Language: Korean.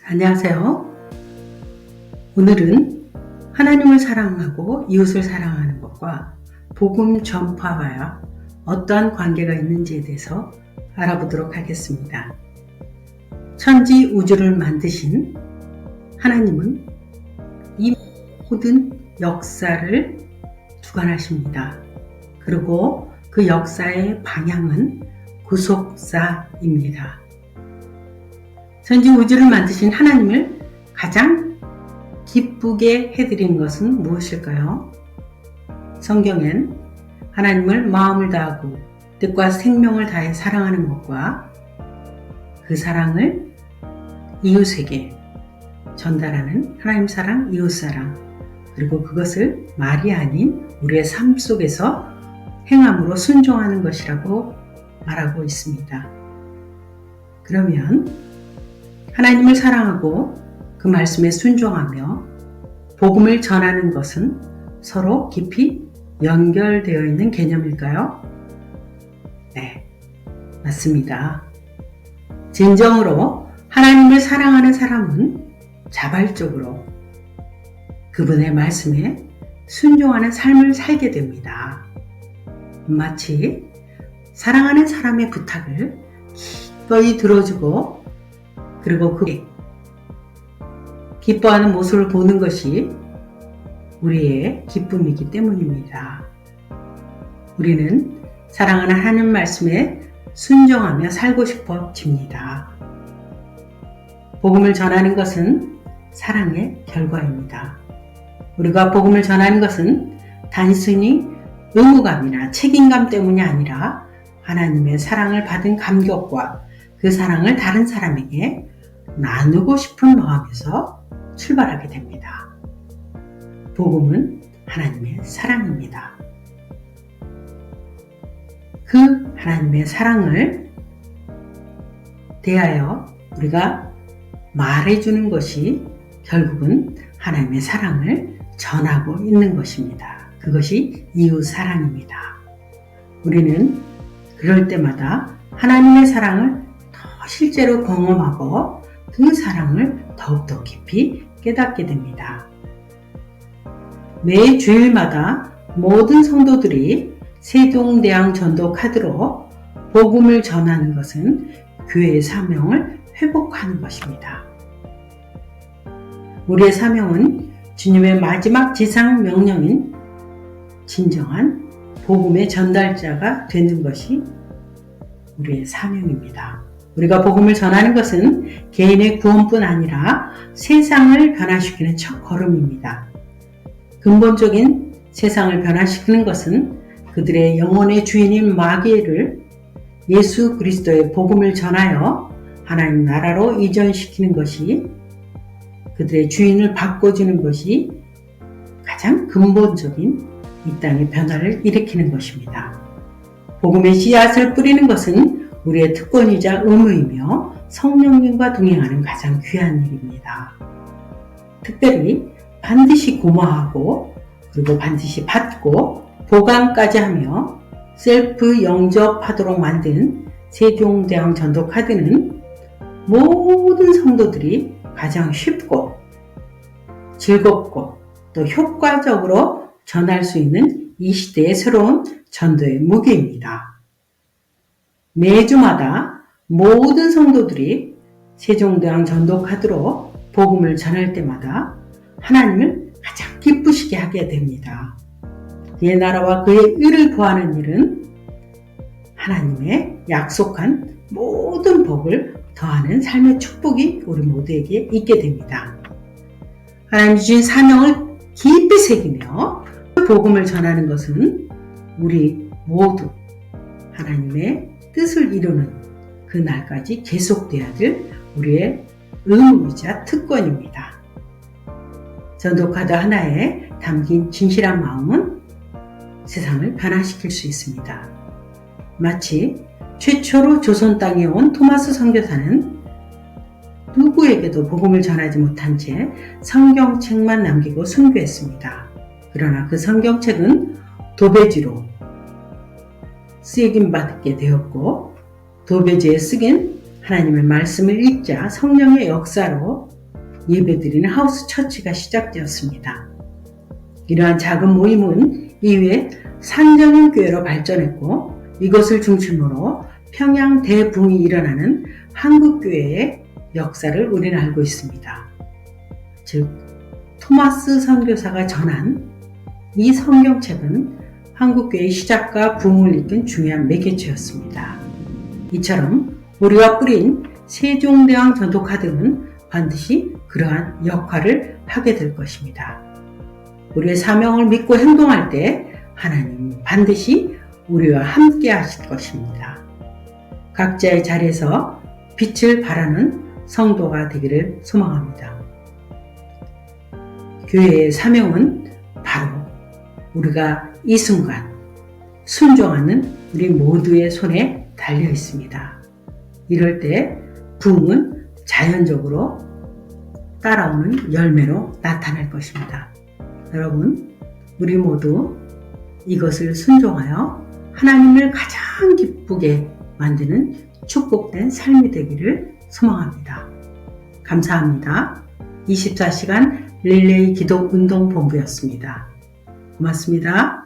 안녕하세요. 오늘은 하나님을 사랑하고 이웃을 사랑하는 것과 복음 전파와 어떠한 관계가 있는지에 대해서 알아보도록 하겠습니다. 천지 우주를 만드신 하나님은 이 모든 역사를 주관하십니다. 그리고 그 역사의 방향은 구속사입니다. 천지 우주를 만드신 하나님을 가장 기쁘게 해드리는 것은 무엇일까요? 성경엔 하나님을 마음을 다하고 뜻과 생명을 다해 사랑하는 것과 그 사랑을 이웃에게 전달하는 하나님 사랑, 이웃 사랑, 그리고 그것을 말이 아닌 우리의 삶 속에서 행함으로 순종하는 것이라고 말하고 있습니다. 그러면 하나님을 사랑하고 그 말씀에 순종하며 복음을 전하는 것은 서로 깊이 연결되어 있는 개념일까요? 네, 맞습니다. 진정으로 하나님을 사랑하는 사람은 자발적으로 그분의 말씀에 순종하는 삶을 살게 됩니다. 마치 사랑하는 사람의 부탁을 기꺼이 들어주고 그리고 그 기뻐하는 모습을 보는 것이 우리의 기쁨이기 때문입니다. 우리는 사랑하는 하나님 말씀에 순종하며 살고 싶어집니다. 복음을 전하는 것은 사랑의 결과입니다. 우리가 복음을 전하는 것은 단순히 의무감이나 책임감 때문이 아니라 하나님의 사랑을 받은 감격과 그 사랑을 다른 사람에게 나누고 싶은 마음에서 출발하게 됩니다. 복음은 하나님의 사랑입니다. 그 하나님의 사랑을 대하여 우리가 말해주는 것이 결국은 하나님의 사랑을 전하고 있는 것입니다. 그것이 이웃 사랑입니다. 우리는 그럴 때마다 하나님의 사랑을 더 실제로 경험하고 그 사랑을 더욱더 깊이 깨닫게 됩니다. 매 주일마다 모든 성도들이 세종대왕 전도 카드로 복음을 전하는 것은 교회의 사명을 회복하는 것입니다. 우리의 사명은 주님의 마지막 지상 명령인 진정한 복음의 전달자가 되는 것이 우리의 사명입니다. 우리가 복음을 전하는 것은 개인의 구원뿐 아니라 세상을 변화시키는 첫걸음입니다. 근본적인 세상을 변화시키는 것은 그들의 영혼의 주인인 마귀를 예수 그리스도의 복음을 전하여 하나님 나라로 이전시키는 것이, 그들의 주인을 바꿔주는 것이 가장 근본적인 이 땅의 변화를 일으키는 것입니다. 복음의 씨앗을 뿌리는 것은 우리의 특권이자 의무이며 성령님과 동행하는 가장 귀한 일입니다. 특별히 반드시 고마하고 그리고 반드시 받고 보강까지 하며 셀프 영접하도록 만든 세종대왕 전도 카드는 모든 성도들이 가장 쉽고 즐겁고 또 효과적으로 전할 수 있는 이 시대의 새로운 전도의 무기입니다. 매주마다 모든 성도들이 세종대왕 전도 카드로 복음을 전할 때마다 하나님을 가장 기쁘시게 하게 됩니다. 그의 나라와 그의 의를 구하는 일은 하나님의 약속한 모든 복을 더하는 삶의 축복이 우리 모두에게 있게 됩니다. 하나님 주신 사명을 깊이 새기며 복음을 전하는 것은 우리 모두 하나님의 뜻을 이루는 그 날까지 계속돼야 될 우리의 의무이자 특권입니다. 전도카드 하나에 담긴 진실한 마음은 세상을 변화시킬 수 있습니다. 마치 최초로 조선 땅에 온 토마스 선교사는 누구에게도 복음을 전하지 못한 채 성경책만 남기고 순교했습니다. 그러나 그 성경책은 도배지로 쓰여김 받게 되었고 도배지에 쓰긴 하나님의 말씀을 읽자 성령의 역사로 예배드리는 하우스 처치가 시작되었습니다. 이러한 작은 모임은 이후에 산정인 교회로 발전했고 이것을 중심으로 평양 대붕이 일어나는 한국교회의 역사를 우리는 알고 있습니다. 즉 토마스 선교사가 전한 이 성경책은 한국교회의 시작과 부흥을 이끈 중요한 매개체였습니다. 이처럼 우리가 뿌린 세종대왕 전도카드는 반드시 그러한 역할을 하게 될 것입니다. 우리의 사명을 믿고 행동할 때 하나님은 반드시 우리와 함께 하실 것입니다. 각자의 자리에서 빛을 발하는 성도가 되기를 소망합니다. 교회의 사명은 바로 우리가 이 순간 순종하는 우리 모두의 손에 달려 있습니다. 이럴 때 부흥은 자연적으로 따라오는 열매로 나타날 것입니다. 여러분, 우리 모두 이것을 순종하여 하나님을 가장 기쁘게 만드는 축복된 삶이 되기를 소망합니다. 감사합니다. 24시간 릴레이 기도 운동 본부였습니다. 고맙습니다.